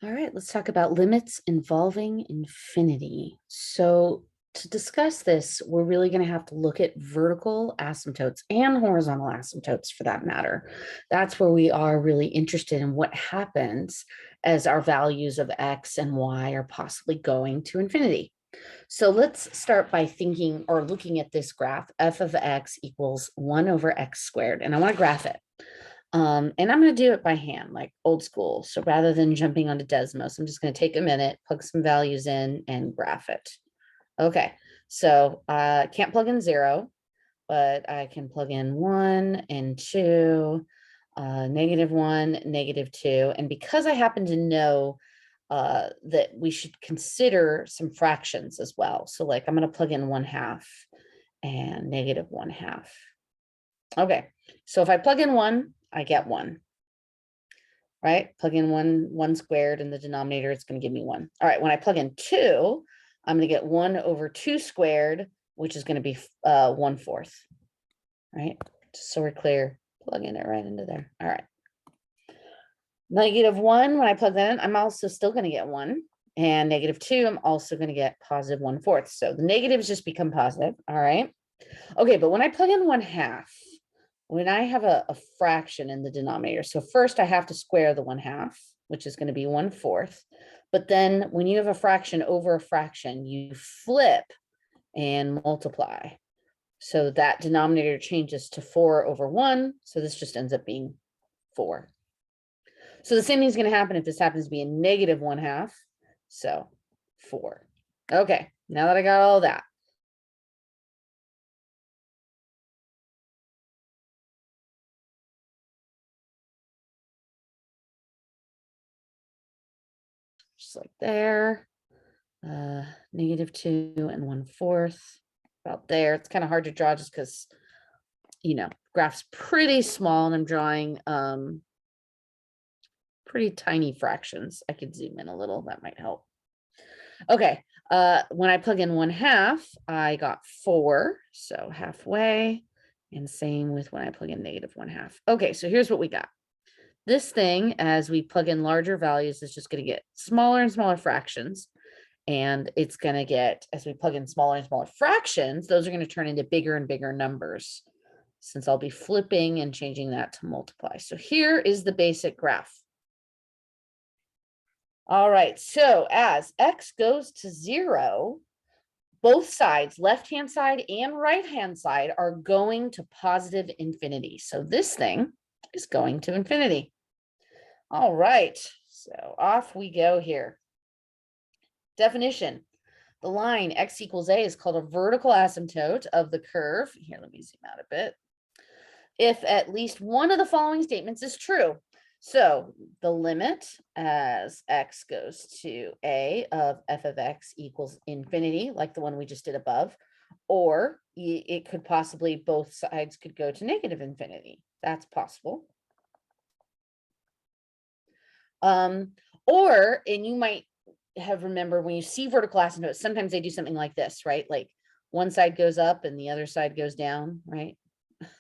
All right, let's talk about limits involving infinity. So to discuss this, we're really going to have to look at vertical asymptotes and horizontal asymptotes for that matter. That's where we are really interested in what happens as our values of x and y are possibly going to infinity. So let's start by thinking or looking at this graph, f of x equals 1 over x squared, and I want to graph it. And I'm going to do it by hand, like old school. So rather than jumping onto Desmos, I'm just going to take a minute, plug some values in, and graph it. Okay, so I can't plug in 0, but I can plug in 1 and 2, -1, -2. And because I happen to know that we should consider some fractions as well. So like I'm going to plug in 1/2 and -1/2. Okay, so if I plug in 1, I get 1, right? Plug in 1 squared in the denominator, it's going to give me 1. All right, when I plug in 2, I'm going to get 1 over 2 squared, which is going to be 1/4, right? Just so we're clear, plugging it right into there. All right. -1, when I plug that in, I'm also still going to get 1. And -2, I'm also going to get positive 1/4. So the negatives just become positive. All right. Okay, but when I plug in 1/2, when I have a fraction in the denominator, so first I have to square the 1/2, which is going to be 1/4. But then when you have a fraction over a fraction, you flip and multiply. So that denominator changes to 4 over 1. So this just ends up being 4. So the same thing is going to happen if this happens to be a -1/2. So 4. Okay, now that I got all that, just like there, -2 and 1/4, about there. It's kind of hard to draw just because, graph's pretty small and I'm drawing pretty tiny fractions. I could zoom in a little, that might help. Okay, when I plug in 1/2, I got 4, so halfway, and same with when I plug in -1/2. Okay, so here's what we got. This thing, as we plug in larger values, is just going to get smaller and smaller fractions. And it's going to get, as we plug in smaller and smaller fractions, those are going to turn into bigger and bigger numbers, since I'll be flipping and changing that to multiply. So here is the basic graph. All right, so as x goes to 0, both sides, left-hand side and right-hand side, are going to positive infinity. So this thing is going to infinity. All right, so off we go here. Definition. The line x equals a is called a vertical asymptote of the curve. Here, let me zoom out a bit. If at least one of the following statements is true. So the limit as x goes to a of f of x equals infinity, like the one we just did above, or it could possibly, both sides could go to negative infinity. That's possible. Or, and you might have remembered when you see vertical asymptotes, sometimes they do something like this, right? Like one side goes up and the other side goes down, right?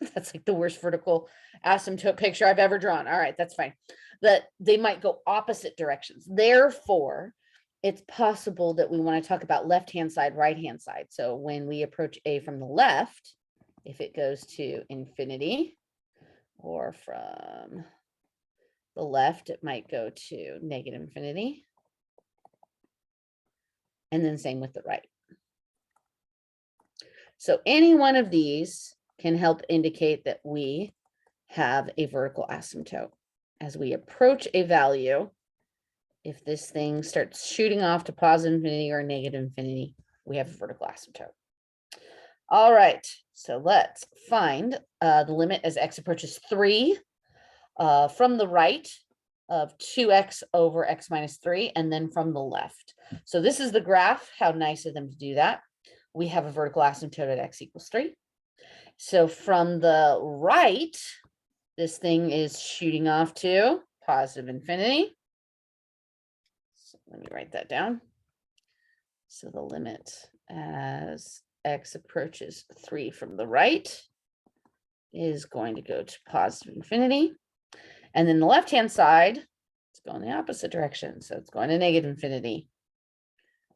That's like the worst vertical asymptote picture I've ever drawn. All right, that's fine. That they might go opposite directions. Therefore, it's possible that we want to talk about left-hand side, right-hand side. So when we approach a from the left, if it goes to infinity, or from the left, it might go to negative infinity. And then same with the right. So any one of these can help indicate that we have a vertical asymptote. As we approach a value, if this thing starts shooting off to positive infinity or negative infinity, we have a vertical asymptote. All right, so let's find the limit as x approaches 3 from the right of 2x over x minus 3, and then from the left. So this is the graph. How nice of them to do that. We have a vertical asymptote at x equals 3. So from the right, this thing is shooting off to positive infinity. So let me write that down. So the limit as x approaches 3 from the right is going to go to positive infinity. And then the left-hand side, it's going the opposite direction. So it's going to negative infinity.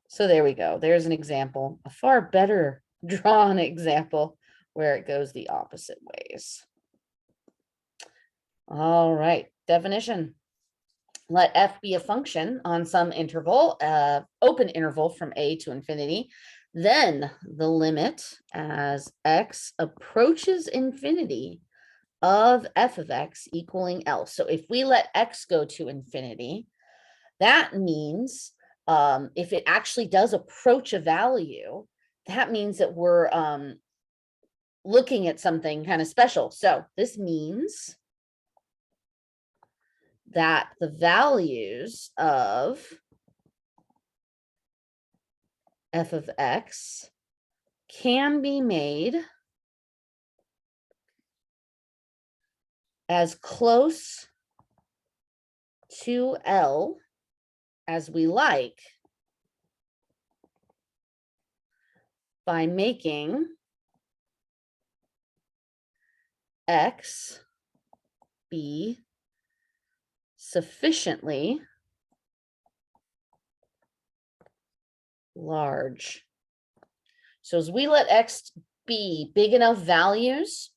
So there we go. There's an example, a far better drawn example where it goes the opposite ways. All right, definition. Let f be a function on some interval, open interval from a to infinity. Then the limit as x approaches infinity of f of x equaling L. So if we let x go to infinity, that means if it actually does approach a value, that means that we're looking at something kind of special. So this means that the values of f of x can be made as close to L as we like by making x be sufficiently large. So as we let x be big enough values,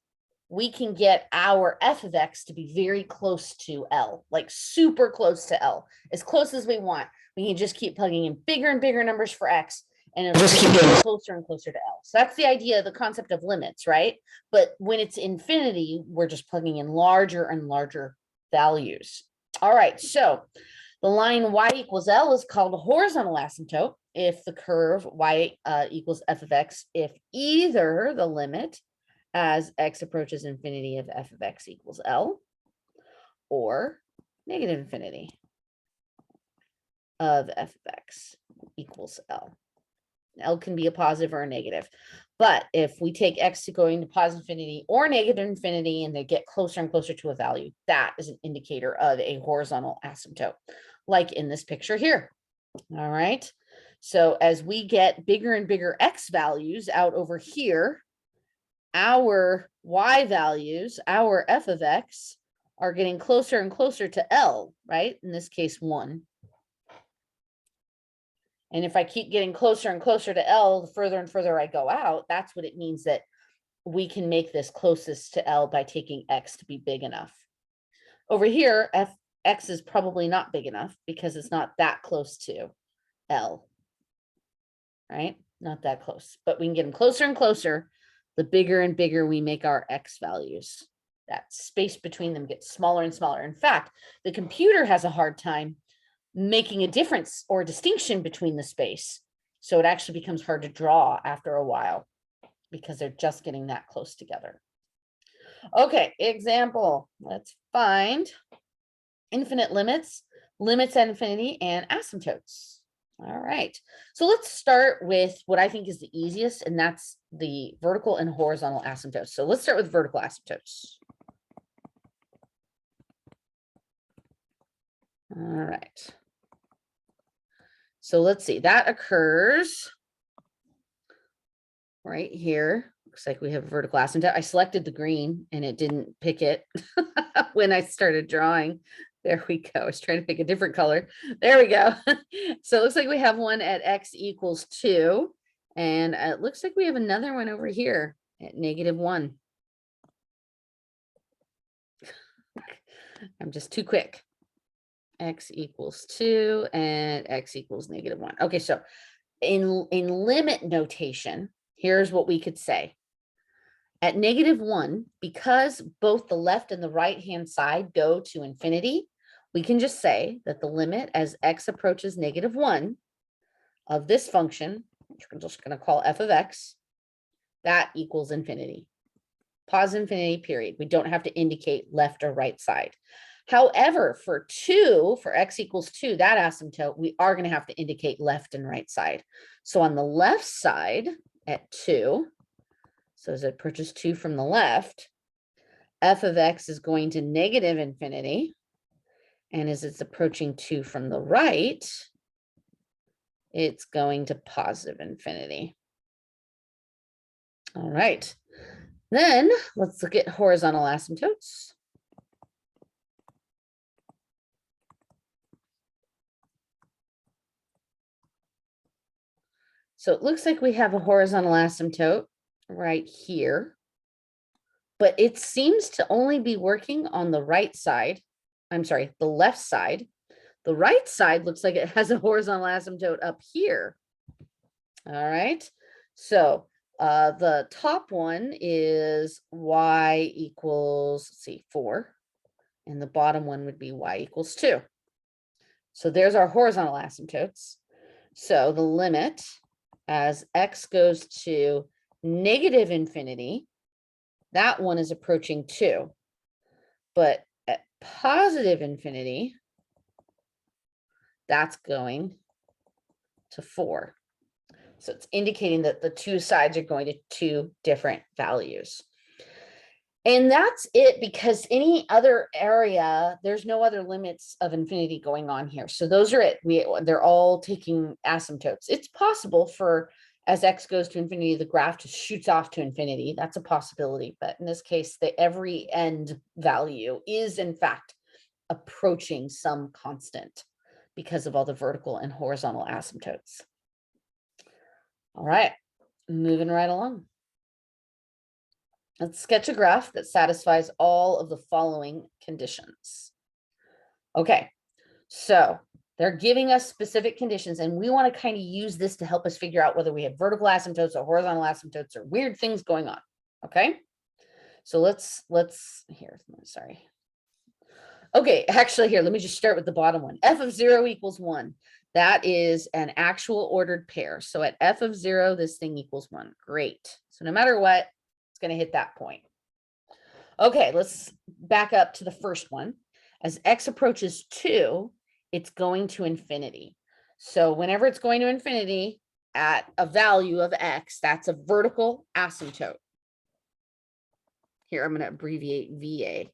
we can get our f of x to be very close to L, like super close to L, as close as we want. We can just keep plugging in bigger and bigger numbers for x, and it'll just keep getting closer and closer to L. So that's the idea, the concept of limits, right? But when it's infinity, we're just plugging in larger and larger values. All right, so the line y equals L is called a horizontal asymptote if the curve y equals f of x, if either the limit as x approaches infinity of f of x equals L, or negative infinity of f of x equals L. L can be a positive or a negative. But if we take x to going to positive infinity or negative infinity and they get closer and closer to a value, that is an indicator of a horizontal asymptote, like in this picture here. All right. So as we get bigger and bigger x values out over here, our y values, our f of x, are getting closer and closer to L, right? In this case, 1. And if I keep getting closer and closer to L, the further and further I go out, that's what it means that we can make this closest to L by taking x to be big enough. Over here, x is probably not big enough because it's not that close to L, right? Not that close, but we can get them closer and closer. The bigger and bigger we make our x values, that space between them gets smaller and smaller. In fact, the computer has a hard time making a difference or a distinction between the space. So it actually becomes hard to draw after a while because they're just getting that close together. Okay, example. Let's find infinite limits, limits at infinity, and asymptotes. All right, so let's start with what I think is the easiest, and that's the vertical and horizontal asymptotes. So let's start with vertical asymptotes. All right. So let's see, that occurs right here. Looks like we have a vertical asymptote. I selected the green and it didn't pick it when I started drawing. There we go. I was trying to pick a different color. There we go. So it looks like we have one at x equals 2. And it looks like we have another one over here at -1. I'm just too quick. X equals 2 and x equals -1. Okay, so in limit notation, here's what we could say. At -1, because both the left and the right hand side go to infinity, we can just say that the limit as x approaches -1 of this function, which we're just going to call f of x, that equals infinity. Positive infinity, period. We don't have to indicate left or right side. However, for 2, for x equals 2, that asymptote, we are going to have to indicate left and right side. So on the left side at 2, so as it approaches 2 from the left, f of x is going to negative infinity. And as it's approaching 2 from the right, it's going to positive infinity. All right. Then let's look at horizontal asymptotes. So it looks like we have a horizontal asymptote right here, but it seems to only be working on the right side. I'm sorry, the left side. The right side looks like it has a horizontal asymptote up here. All right. So the top one is y equals, let's see, 4. And the bottom one would be y equals 2. So there's our horizontal asymptotes. So the limit as x goes to negative infinity, that one is approaching 2. But at positive infinity, that's going to 4. So it's indicating that the two sides are going to 2 different values. And that's it, because any other area, there's no other limits of infinity going on here. So those are it. They're all taking asymptotes. It's possible for, as x goes to infinity, the graph just shoots off to infinity. That's a possibility. But in this case, the every end value is in fact approaching some constant because of all the vertical and horizontal asymptotes. All right, moving right along. Let's sketch a graph that satisfies all of the following conditions. Okay, so they're giving us specific conditions, and we want to kind of use this to help us figure out whether we have vertical asymptotes or horizontal asymptotes or weird things going on. Okay, so let's here, sorry. Okay, actually here, let me just start with the bottom one. F of 0 equals 1. That is an actual ordered pair. So at f of 0, this thing equals 1. Great. So no matter what, it's going to hit that point. Okay, let's back up to the first one. As x approaches 2, it's going to infinity. So whenever it's going to infinity at a value of x, that's a vertical asymptote. Here, I'm going to abbreviate VA.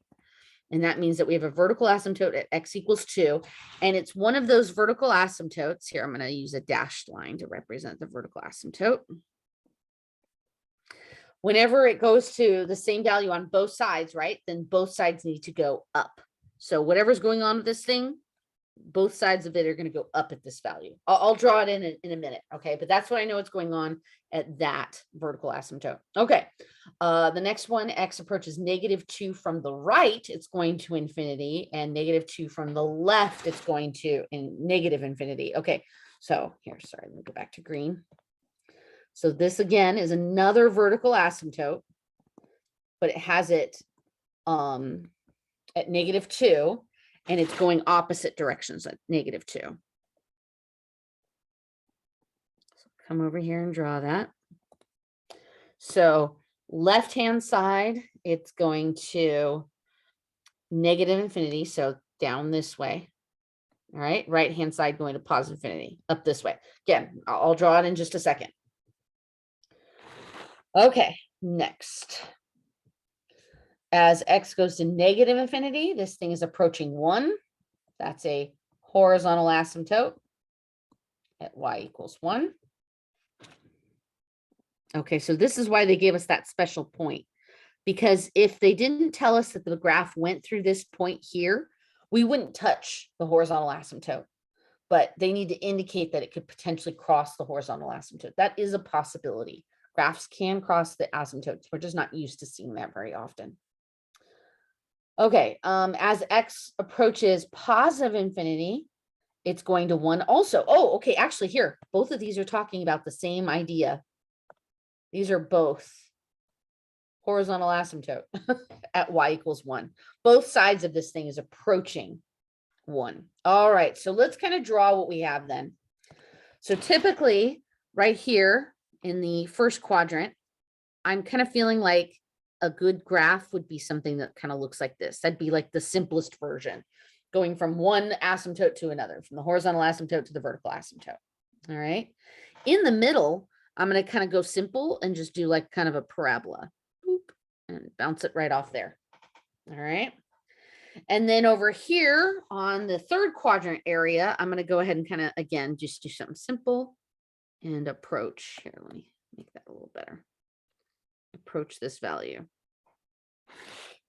And that means that we have a vertical asymptote at x equals 2. And it's one of those vertical asymptotes. Here, I'm going to use a dashed line to represent the vertical asymptote. Whenever it goes to the same value on both sides, right, then both sides need to go up. So whatever's going on with this thing, both sides of it are going to go up at this value. I'll draw it in a minute, okay? But that's what I know what's going on at that vertical asymptote. Okay, the next one, x approaches -2 from the right, it's going to infinity, and -2 from the left, it's going to negative infinity. Okay, so here, sorry, let me go back to green. So this again is another vertical asymptote, but it has it at -2, and it's going opposite directions at -2. So come over here and draw that. So left-hand side, it's going to negative infinity, so down this way. All right, right-hand side going to positive infinity, up this way. Again, I'll draw it in just a second. Okay, next. As x goes to negative infinity, this thing is approaching 1. That's a horizontal asymptote at y equals 1. Okay, so this is why they gave us that special point. Because if they didn't tell us that the graph went through this point here, we wouldn't touch the horizontal asymptote. But they need to indicate that it could potentially cross the horizontal asymptote. That is a possibility. Graphs can cross the asymptotes. We're just not used to seeing that very often. Okay, as x approaches positive infinity, it's going to 1 also. Oh, okay, actually here, both of these are talking about the same idea. These are both horizontal asymptote at y equals 1. Both sides of this thing is approaching 1. All right, so let's kind of draw what we have then. So typically right here in the first quadrant, I'm kind of feeling like a good graph would be something that kind of looks like this. That'd be like the simplest version, going from one asymptote to another, from the horizontal asymptote to the vertical asymptote. All right. In the middle, I'm going to kind of go simple and just do like kind of a parabola. Boop, and bounce it right off there. All right. And then over here on the third quadrant area, I'm going to go ahead and kind of, again, just do something simple and approach. Here, let me make that a little better. Approach this value.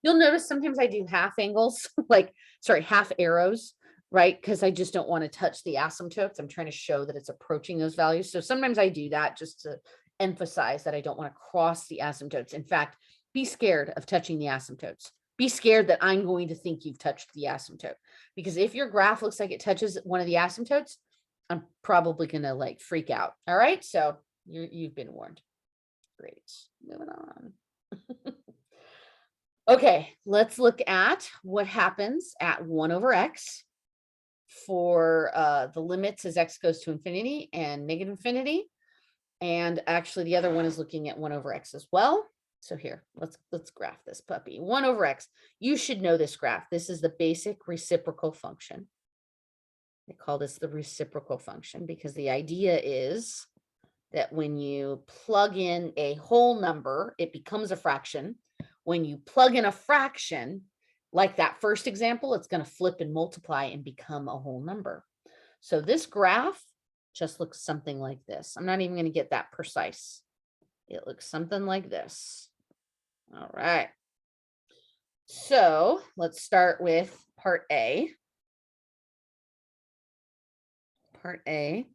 You'll notice sometimes I do half angles, like, sorry, half arrows. right? Because I just don't want to touch the asymptotes. I'm trying to show that it's approaching those values. So sometimes I do that just to emphasize that I don't want to cross the asymptotes. In fact, be scared of touching the asymptotes. Be scared that I'm going to think you've touched the asymptote. Because if your graph looks like it touches one of the asymptotes, I'm probably going to like freak out. All right. So you've been warned. Great. Moving on. Okay, let's look at what happens at 1 over x for the limits as x goes to infinity and negative infinity. And actually the other one is looking at 1 over x as well. So here, let's graph this puppy. 1 over x. You should know this graph. This is the basic reciprocal function. They call this the reciprocal function because the idea is that when you plug in a whole number, it becomes a fraction. When you plug in a fraction, like that first example, it's going to flip and multiply and become a whole number. So this graph just looks something like this. I'm not even going to get that precise. It looks something like this. All right. So let's start with part A. Part A,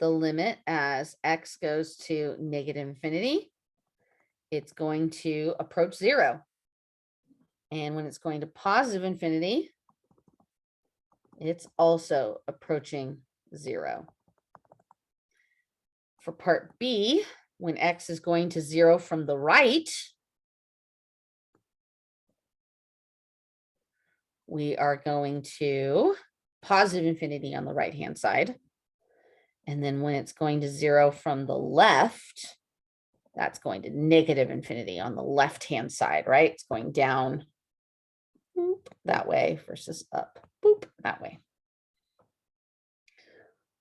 the limit as x goes to negative infinity, it's going to approach 0. And when it's going to positive infinity, it's also approaching 0. For part B, when x is going to 0 from the right, we are going to positive infinity on the right-hand side. And then when it's going to 0 from the left, that's going to negative infinity on the left-hand side, right? It's going down boop, that way versus up boop, that way.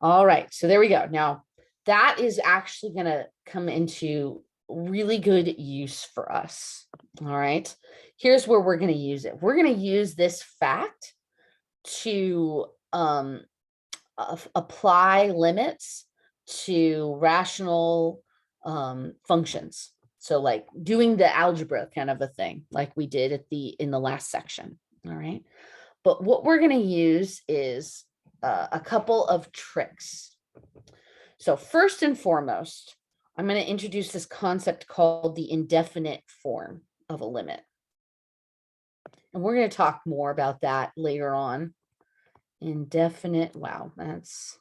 All right, so there we go. Now, that is actually going to come into really good use for us. All right, here's where we're going to use it. We're going to use this fact to apply limits to rational functions. So like doing the algebra kind of a thing, like we did in the last section. All right, but what we're going to use is a couple of tricks. So first and foremost, I'm going to introduce this concept called the indefinite form of a limit. And we're going to talk more about that later on. Indefinite, wow, that's,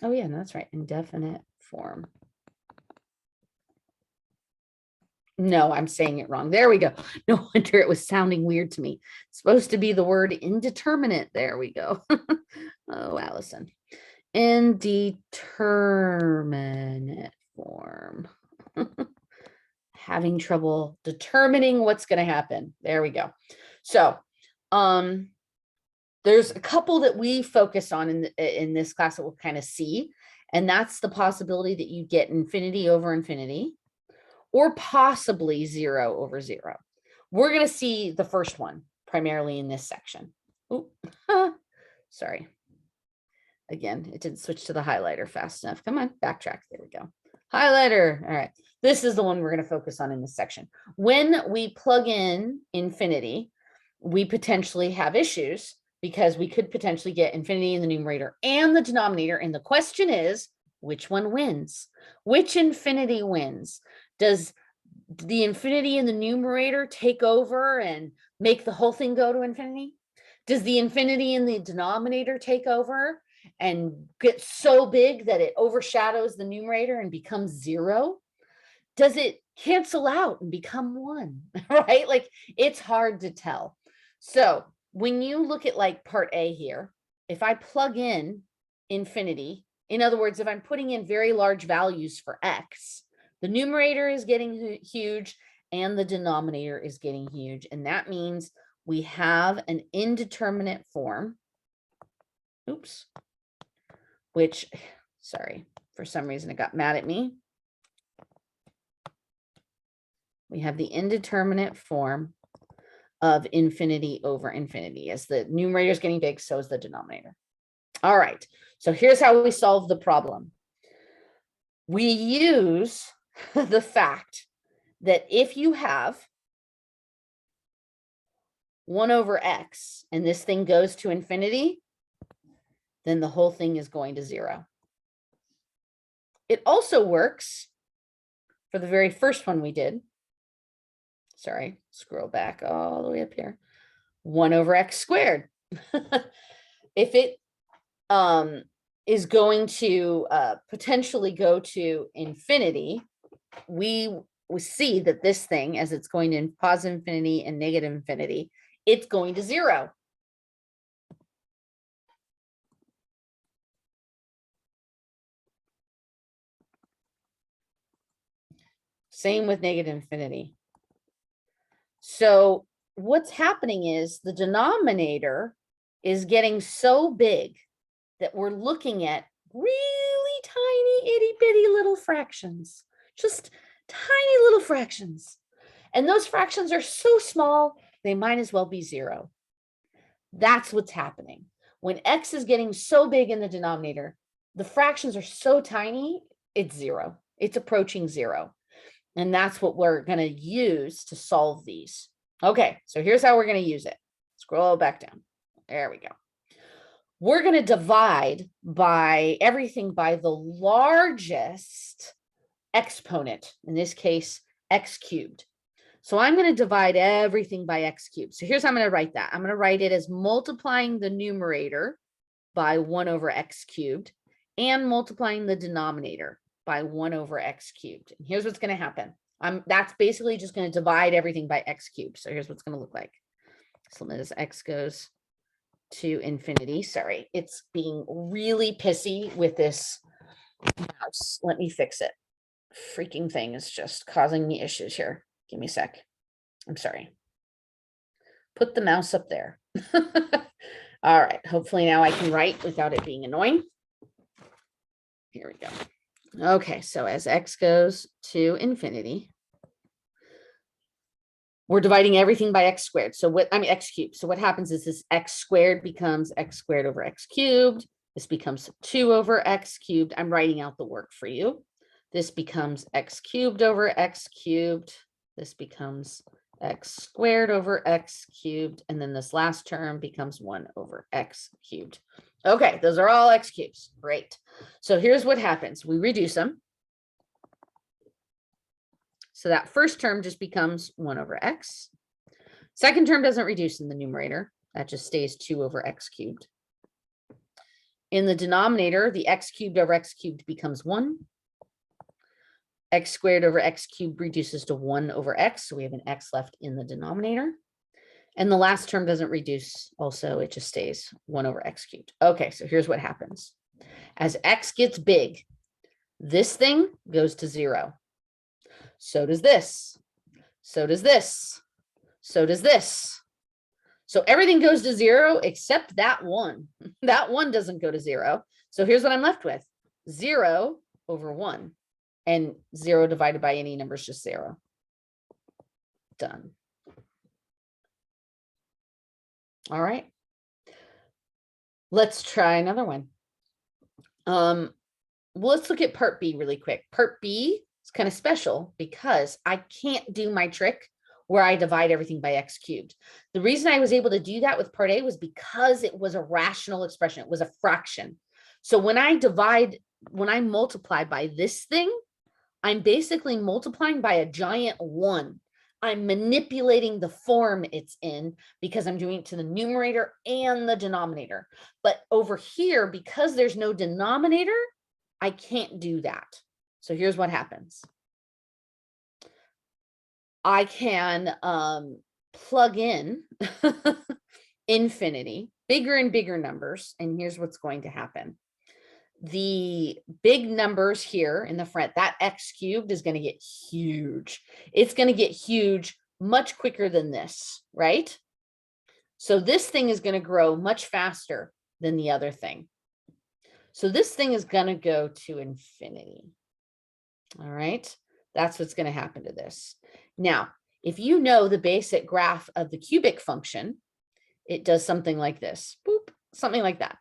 oh yeah, that's right, indefinite form. No, I'm saying it wrong. There we go. No wonder it was sounding weird to me. It's supposed to be the word indeterminate. There we go. Oh, Allison. Indeterminate form. Having trouble determining what's going to happen. There we go. So, there's a couple that we focus on in this class that we'll kind of see, and that's the possibility that you get infinity over infinity, or possibly 0 over 0. We're going to see the first one primarily in this section. Oh, sorry. Again, it didn't switch to the highlighter fast enough. Come on, backtrack. There we go. Highlighter. All right. This is the one we're going to focus on in this section. When we plug in infinity, we potentially have issues because we could potentially get infinity in the numerator and the denominator. And the question is, which one wins? Which infinity wins? Does the infinity in the numerator take over and make the whole thing go to infinity? Does the infinity in the denominator take over and get so big that it overshadows the numerator and becomes 0? Does it cancel out and become 1? Right? Like, it's hard to tell. So when you look at like part A here, if I plug in infinity, in other words, if I'm putting in very large values for x, the numerator is getting huge and the denominator is getting huge. And that means we have an indeterminate form. Oops. Which, sorry, for some reason it got mad at me. We have the indeterminate form of infinity over infinity. As the numerator is getting big, so is the denominator. All right, so here's how we solve the problem. We use the fact that if you have 1 over x, and this thing goes to infinity, then the whole thing is going to 0. It also works for the very first one we did. Sorry, scroll back all the way up here. 1 over x squared. If it is going to potentially go to infinity, we see that this thing, as it's going to positive infinity and negative infinity, it's going to 0. Same with negative infinity. So what's happening is the denominator is getting so big that we're looking at really tiny itty bitty little fractions, just tiny little fractions. And those fractions are so small, they might as well be 0. That's what's happening. When x is getting so big in the denominator, the fractions are so tiny, it's 0. It's approaching 0. And that's what we're going to use to solve these. Okay, so here's how we're going to use it. Scroll back down. There we go. We're going to divide by everything by the largest exponent, in this case, x cubed. So I'm going to divide everything by x cubed. So here's how I'm going to write that. I'm going to write it as multiplying the numerator by 1 over x cubed and multiplying the denominator by 1 over x cubed. And here's what's going to happen. That's basically just going to divide everything by x cubed. So here's what's going to look like. So as x goes to infinity. Sorry, it's being really pissy with this mouse. Let me fix it. Freaking thing is just causing me issues here. Give me a sec. I'm sorry. Put the mouse up there. All right. Hopefully now I can write without it being annoying. Here we go. Okay, so as x goes to infinity, we're dividing everything by x squared. So x cubed. So what happens is this x squared becomes x squared over x cubed. This becomes 2 over x cubed. I'm writing out the work for you. This becomes x cubed over x cubed. This becomes x squared over x cubed. And then this last term becomes 1 over x cubed. Okay, those are all x cubes. Great. So here's what happens. We reduce them. So that first term just becomes 1 over x. Second term doesn't reduce in the numerator. That just stays 2 over x cubed. In the denominator, the x cubed over x cubed becomes 1. X squared over x cubed reduces to 1 over x. So we have an x left in the denominator. And the last term doesn't reduce also, it just stays 1 over x cubed. Okay, so here's what happens. As x gets big, this thing goes to 0. So does this. So does this. So does this. So everything goes to 0 except that one. That one doesn't go to 0. So here's what I'm left with. 0 over 1. And 0 divided by any number is just 0. Done. All right. Let's try another one. Let's look at part B really quick. Part B is kind of special because I can't do my trick where I divide everything by x cubed. The reason I was able to do that with part A was because it was a rational expression. It was a fraction. So when I multiply by this thing, I'm basically multiplying by a giant 1. I'm manipulating the form it's in because I'm doing it to the numerator and the denominator. But over here, because there's no denominator, I can't do that. So here's what happens. I can plug in infinity, bigger and bigger numbers, and here's what's going to happen. The big numbers here in the front, that x cubed is going to get huge. It's going to get huge much quicker than this, right? So this thing is going to grow much faster than the other thing. So this thing is going to go to infinity. All right, that's what's going to happen to this. Now, if you know the basic graph of the cubic function, it does something like this, boop, something like that.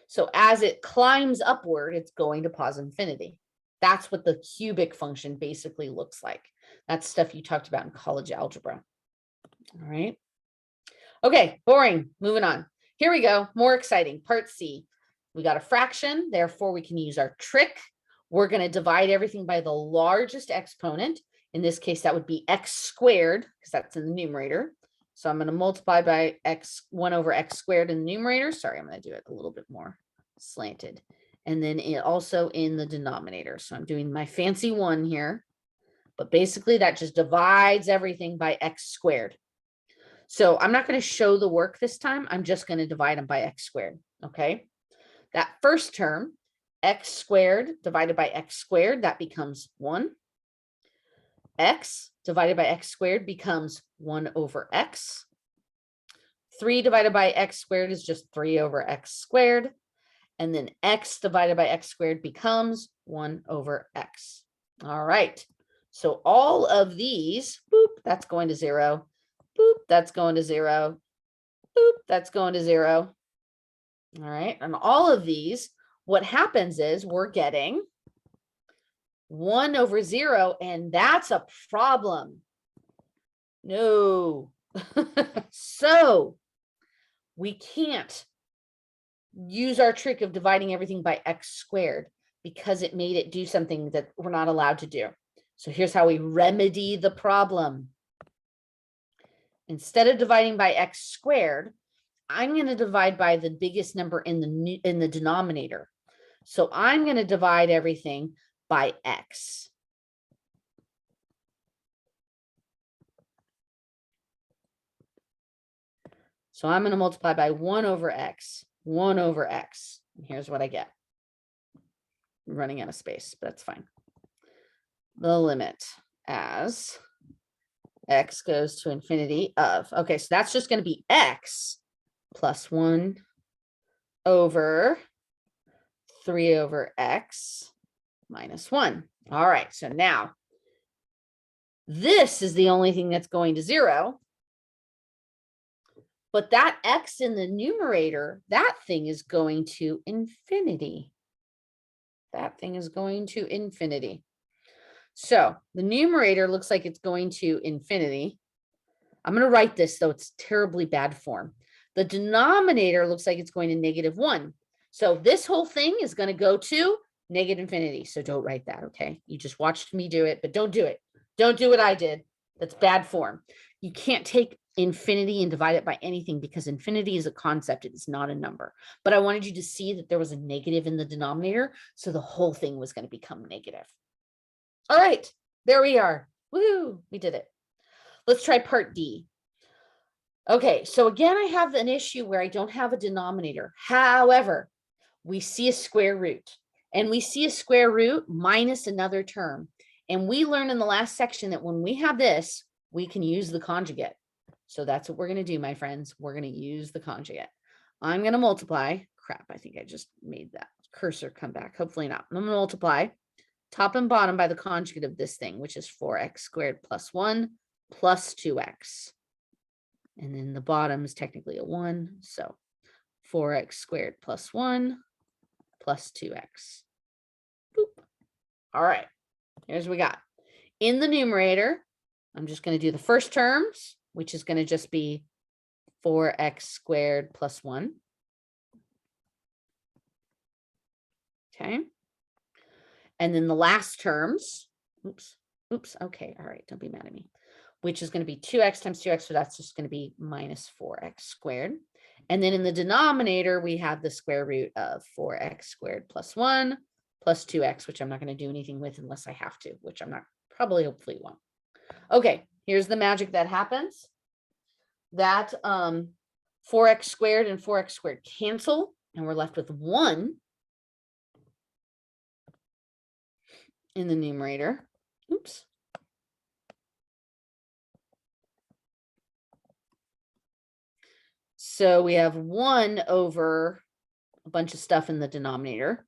So as it climbs upward, it's going to positive infinity. That's what the cubic function basically looks like. That's stuff you talked about in college algebra. All right. Okay, boring. Moving on. Here we go. More exciting. Part C. We got a fraction. Therefore, we can use our trick. We're going to divide everything by the largest exponent. In this case, that would be x squared, because that's in the numerator. So I'm going to multiply by 1 over x squared in the numerator. Sorry, I'm going to do it a little bit more slanted. And then also in the denominator. So I'm doing my fancy one here. But basically, that just divides everything by x squared. So I'm not going to show the work this time. I'm just going to divide them by x squared. Okay. That first term, x squared divided by x squared, that becomes 1. X divided by x squared becomes 1 over x. 3 divided by x squared is just 3 over x squared. And then x divided by x squared becomes 1 over x. All right. So all of these, boop, that's going to 0. Boop, that's going to 0. Boop, that's going to 0. All right. And all of these, what happens is we're getting 1 over 0, and that's a problem. No. So we can't use our trick of dividing everything by x squared because it made it do something that we're not allowed to do. So here's how we remedy the problem. Instead of dividing by x squared, I'm going to divide by the biggest number in the denominator. So I'm going to divide everything by x. So I'm going to multiply by 1 over x, 1 over x. And here's what I get. I'm running out of space, but that's fine. The limit as x goes to infinity of, okay, so that's just going to be x plus 1 over 3 over x minus 1. All right, so now this is the only thing that's going to 0. But that x in the numerator, that thing is going to infinity. That thing is going to infinity. So the numerator looks like it's going to infinity. I'm going to write this, though it's terribly bad form. The denominator looks like it's going to -1. So this whole thing is going to go to negative infinity. So don't write that, okay? You just watched me do it, but don't do it. Don't do what I did. That's bad form. You can't take infinity and divide it by anything because infinity is a concept. It is not a number. But I wanted you to see that there was a negative in the denominator. So the whole thing was going to become negative. All right, there we are. Woo, we did it. Let's try part D. Okay, so again, I have an issue where I don't have a denominator. However, we see a square root, and we see a square root minus another term. And we learned in the last section that when we have this, we can use the conjugate. So that's what we're going to do, my friends. We're going to use the conjugate. I'm going to multiply. Crap, I think I just made that cursor come back. Hopefully not. I'm going to multiply top and bottom by the conjugate of this thing, which is 4x squared plus 1 plus 2x. And then the bottom is technically a 1. So 4x squared plus 1 plus 2x. Boop. All right, here's what we got. In the numerator, I'm just going to do the first terms, which is going to just be 4x squared plus 1. Okay. And then the last terms, oops, okay, all right, don't be mad at me, which is going to be 2x times 2x, so that's just going to be minus 4x squared. And then in the denominator, we have the square root of 4x squared plus 1 plus 2x, which I'm not going to do anything with unless I have to, which I'm not, probably, hopefully won't. Okay, here's the magic that happens. That 4x squared and 4x squared cancel, and we're left with 1 in the numerator. Oops. So we have 1 over a bunch of stuff in the denominator.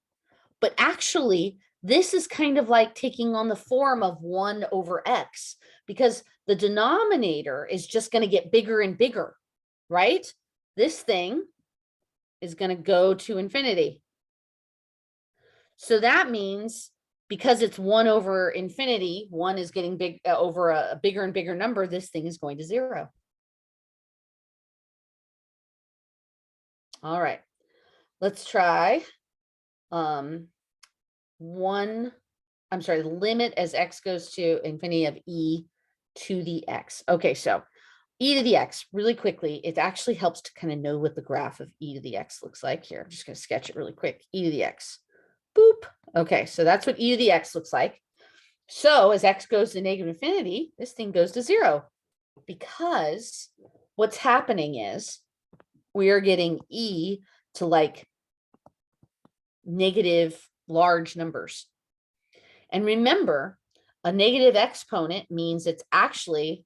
But actually, this is kind of like taking on the form of 1 over x, because the denominator is just going to get bigger and bigger, right? This thing is going to go to infinity. So that means because it's 1 over infinity, 1 is getting big over a bigger and bigger number, this thing is going to 0. All right, let's try limit as x goes to infinity of e to the x. Okay, so e to the x, really quickly, it actually helps to kind of know what the graph of e to the x looks like here. I'm just going to sketch it really quick. E to the x, boop. Okay, so that's what e to the x looks like. So as x goes to negative infinity, this thing goes to 0, because what's happening is we are getting e to like negative large numbers. And remember, a negative exponent means it's actually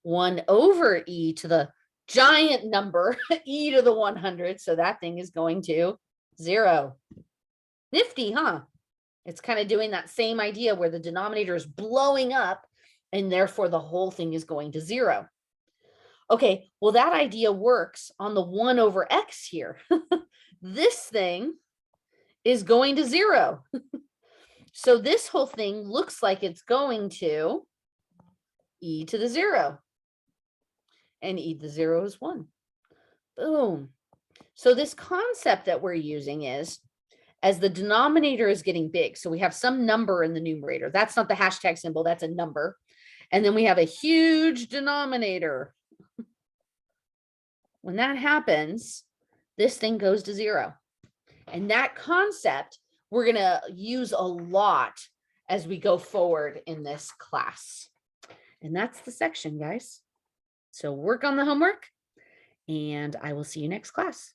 1 over e to the giant number, e to the 100. So that thing is going to 0. Nifty, huh? It's kind of doing that same idea where the denominator is blowing up and therefore the whole thing is going to 0. Okay, well, that idea works on the 1 over x here. This thing is going to 0. So this whole thing looks like it's going to e to the 0. And e to the 0 is 1. Boom. So this concept that we're using is, as the denominator is getting big, so we have some number in the numerator. That's not the hashtag symbol, that's a number. And then we have a huge denominator. When that happens, this thing goes to 0. And that concept we're going to use a lot as we go forward in this class. And that's the section, guys. So work on the homework, and I will see you next class.